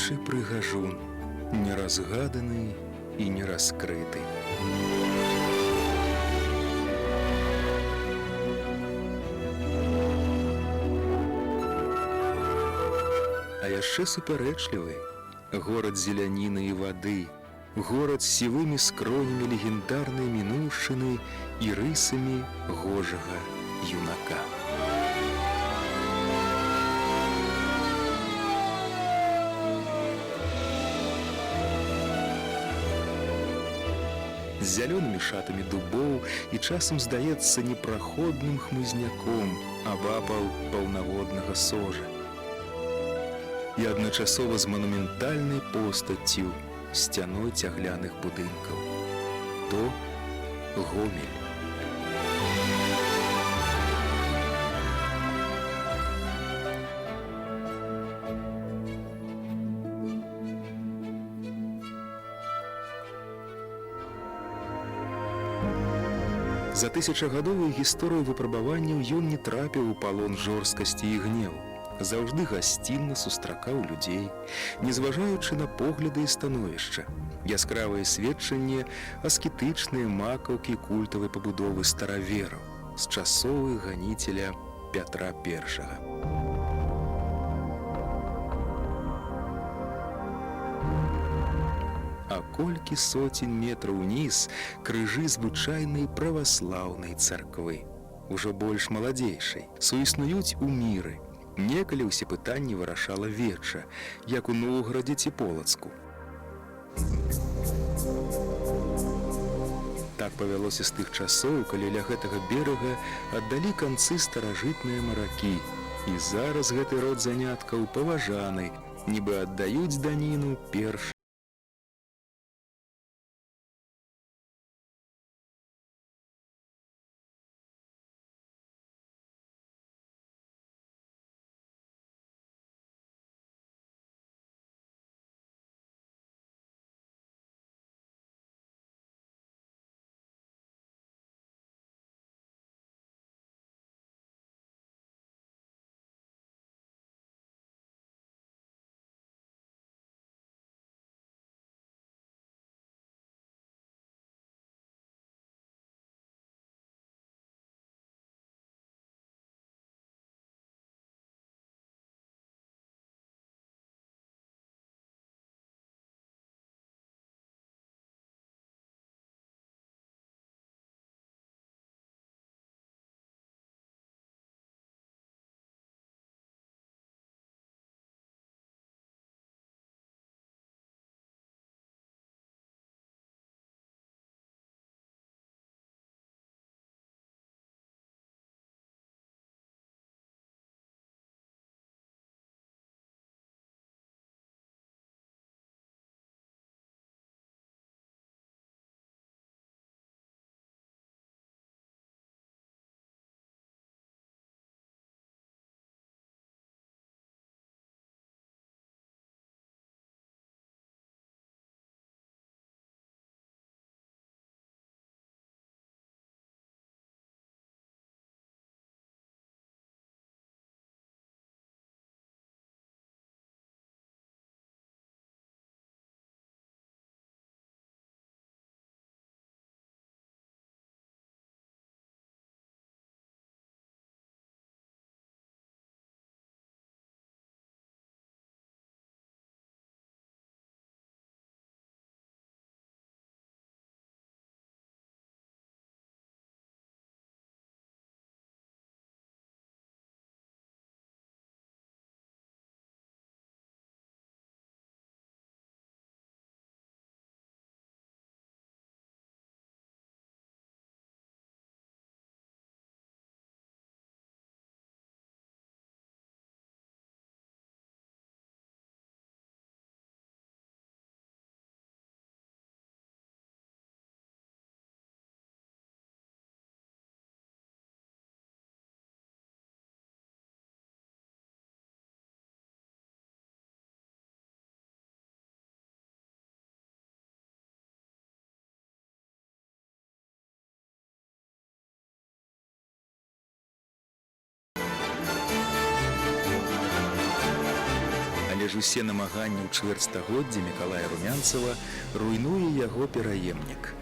таямнічы прыгажун, неразгаданы і нераскрыты. А яшчэ супярэчлівы горад зеляніны і вады, горад з сівымі скронямі легендарнай мінуўшчыны і рысамі гожага юнака. З зялёнымі шатамі дубоў і часам здаецца непраходным хмызняком абапал паўнаводнага сожа. І адначасова з манументальнай постаццю сцяной цягляных будынкаў. То Гомель. За тысячагадовую гісторыю выпрабаванняў ён не трапіў у палон жорсткасці і гневу. Заўжды гасцінна сустракаў людзей, незважаючы на погляды і становішча. Яскравыя сведчанні аскетычныя макаўкі культавай пабудовы старавераў з часоў ганіцеля Пятра I. А колькі соцень метраў уніз крыжы звычайнай праваслаўнай царквы, ужо больш маладзейшай, суіснуюць у міры. Некалі ўсе пытанні вырашала вечча, як у Новградзе ці Полацку. Так павялося з тых часоў, калі ля гэтага берага аддалі канцы старажытныя маракі. І зараз гэты род заняткаў паважаны, нібы аддаюць даніну перш Але ж усе намаганні ў чвэрцьстагоддзя Мікалая Румянцева руйнуе яго пераемнік.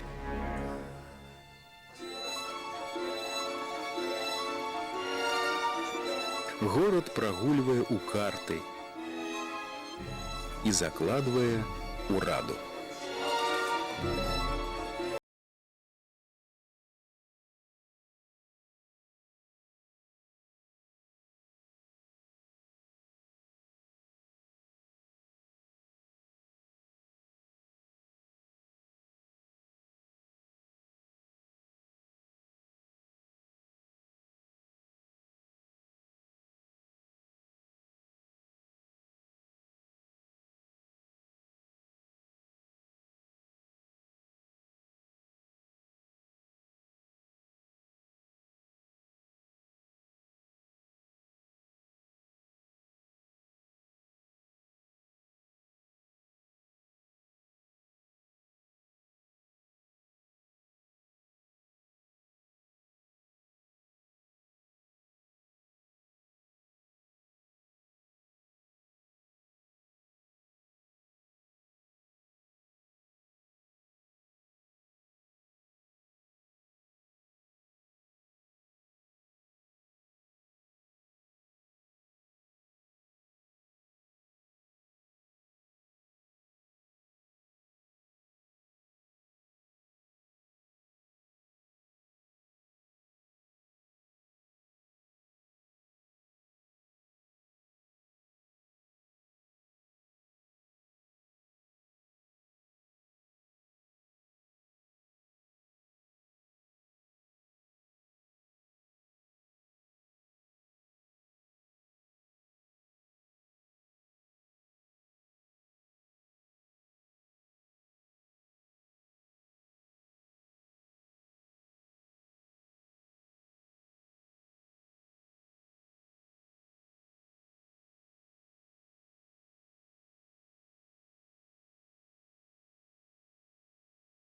Горад прагульвае ў карты і закладвае ў раду.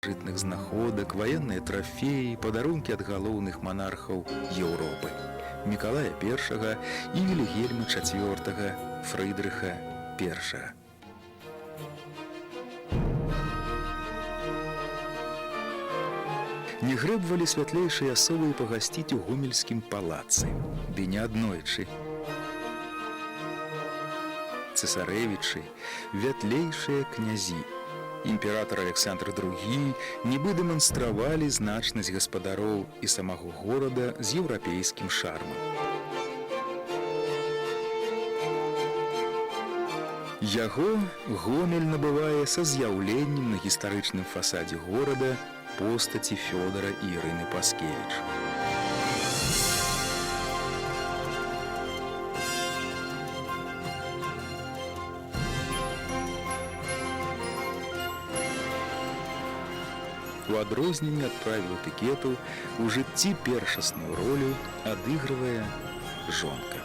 Жытных знаходак, ваенныя трафеі, падарункі ад галоўных монархаў Еўропы – Мікалая I і Вільгельма IV, Фрыдрыха I. Не грэбвалі святлейшыя асобы пагасціць у гомельскім палацы, ды не аднойчы. Цэсарэвічы, вятлейшыя князі, імператор Александр II нібы дэманстравалі значнасць гаспадароў і самого горада з еўрапейскім шармам. Яго Гомель набывае са з'яўленнем на гістарычным фасадзе горада постаці Фёдара і Ірыны Паскевіч. У адрозненне ад правіл этыкету у жыцці першасную ролю адыгрывае жонка.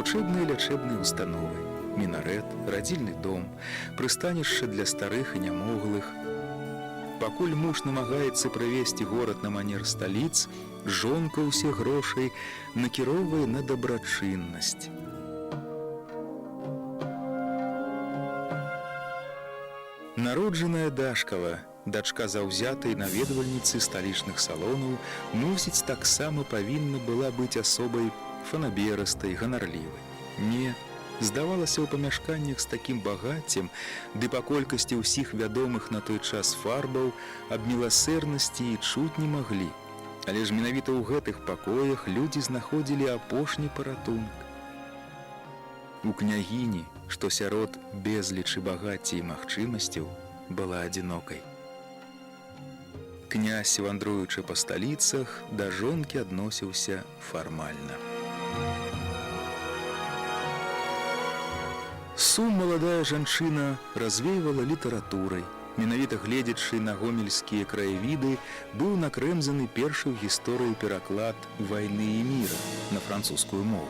Вучэбныя і лячэбныя установы, мінарэт, радзільны дом, прыстанішча для старых і нямоглых. Пакуль муж намагаецца прывесці горад на манер сталіц, жонка ўсе грошай накіроўвае на дабрачыннасць. Народжаная Дашкава, дачка заўзятай наведвальніцы сталічных салонаў, мусіць, таксама павінна была быць асобай фанаберастай, ганарлівай. Не, здавалася, ў памяшканнях з такім багаццем, ды па колькасці ўсіх вядомых на той час фарбаў, аб міласэрнасці і чуць не маглі. Але ж менавіта ў гэтых пакоях людзі знаходзілі апошні паратунак. У княгіні, што сярод безлічы багацця і магчымасцяў, была адзінокай. Князь, вандруючы па сталіцах, да жонкі адносіўся фармальна. Сум маладая жанчына развейвала літаратурай, Менавіта гледзячы на гомельскія краявіды, быў накрэмзаны першы ў гісторыі пераклад «Вайны і міра» на французскую мову.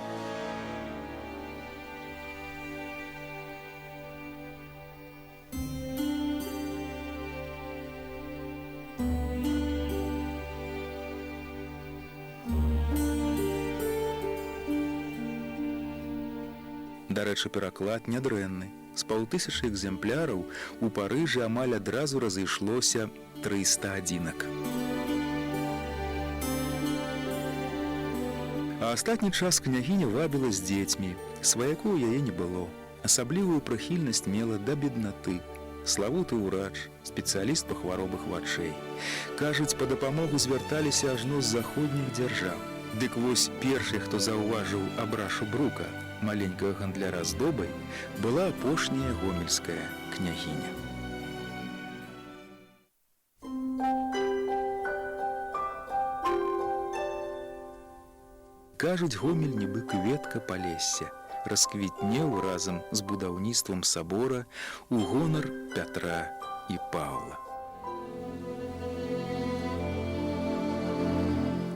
Дарэчы, пераклад нядрэнны. З 500 экземпляраў у Парыжы амаль адразу разышлося 300 адзінак. А астатні час княгіня вабіла з дзецьмі. Сваякоў яе не было. Асаблівую прыхільнасць мела да беднаты. Славуты ўрач, спецыяліст па хваробах вачэй. Кажуць, па дапамогу звярталіся ажно з заходніх дзяржаў. Дык вось першы, хто заўважыў абрашу Брука, маленькага гандляра з добай, была апошняя гомельская княгіня. Кажуць, Гомель нібы кветка палесся, расквітнеў разам з будаўніцтвам сабора ў гонар Пятра і Паўла.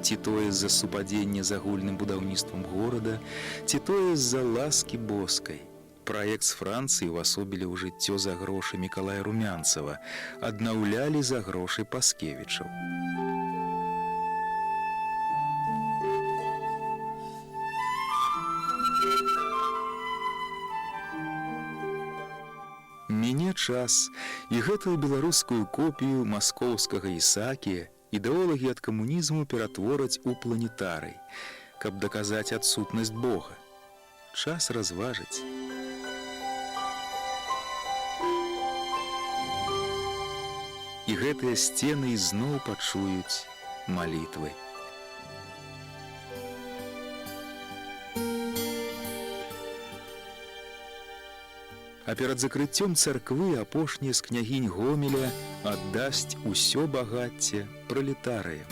Ці тое з-за супадзення з агульным будаўніцтвам горада, ці тое з-за ласкі боскай. Праект з Францыі ўвасобілі ў жыццё за грошы Мікалая Румянцава, аднаўлялі за грошы Паскевічаў. Міне час, і гэтую беларускую копію маскоўскага Ісакія ідэолагі ад камунізму ператвораць у планетарый, каб даказаць адсутнасць Бога. Час разважыць. І гэтыя сцены ізноў пачуюць малітвы. А перад закрыццём царквы апошняя з княгінь Гомеля аддасць усё багацце пралетарыям.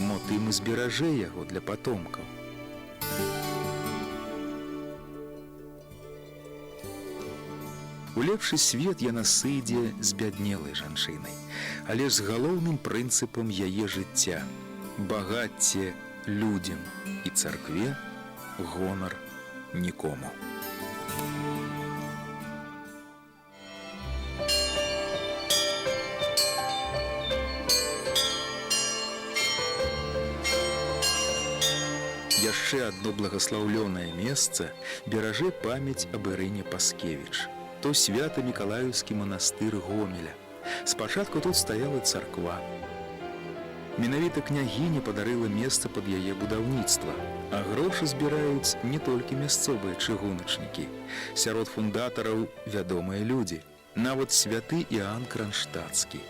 Мо тым і зберажэ яго для патомкаў. У лепшы свет яна сыдзе збяднелай жанчынай, але з галоўным прынцыпам яе жыцця – багацце людзям і царкве, гонар нікому. Яшчэ адно благаслаўлёнае месца беражэ памяць аб Ірыне Паскевіч. То свята-мікалаеўскі манастыр Гомеля. Спачатку тут стаяла царква. Менавіта княгіня падарыла месца пад яе будаўніцтва, а грошы збіраюць не толькі мясцовыя чыгуначнікі. Сярод фундатараў вядомыя людзі, нават святы Іоанн Кранштадтскі.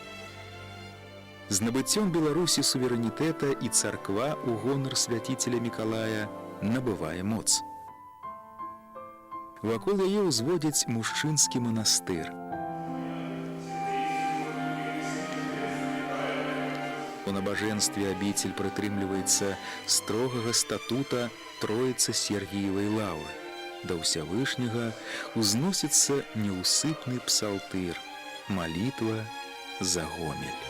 З набыццём Беларусі суверэнітэта і царква ў гонар свяціцеля Мікалая набывае моц. Вакол яе ўзводзяць мужчынскі манастыр. У набажэнстве абіцель прытрымліваецца строгага статута Троіцы-Сергіевай лаўры. Да ўсявышняга ўзносіцца неўсыпны псалтыр, малітва за Гомель.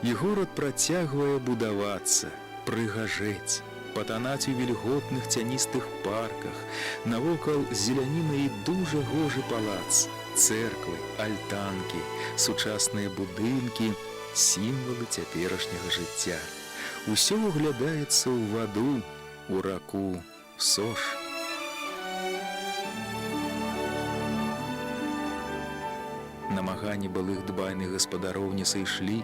І горад працягвае будавацца, прыгажэць, патанаць у вільготных цяністых парках, навокал зеляніны і дужа гожы палац, цэрквы, альтанкі, сучасныя будынкі, сімвалы цяперашняга жыцця. Усё углядаецца ў ваду, у раку, сош. Намаганні былых дбайных гаспадароў не сышлі,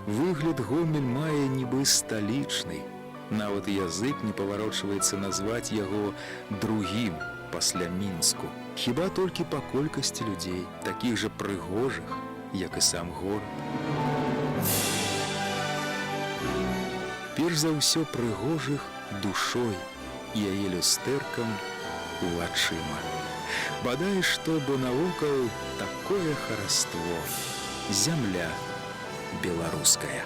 выгляд Гомель мае нібы сталічны. Нават язык не паварочваецца назваць яго другім пасля Мінску. Хіба толькі па колькасці людзей, такіх жа прыгожых, як і сам горад. Перш за ўсё прыгожых душой і яе люстэркам у вачыма. Бадай што, бо навокал такое хараство, зямля беларуская.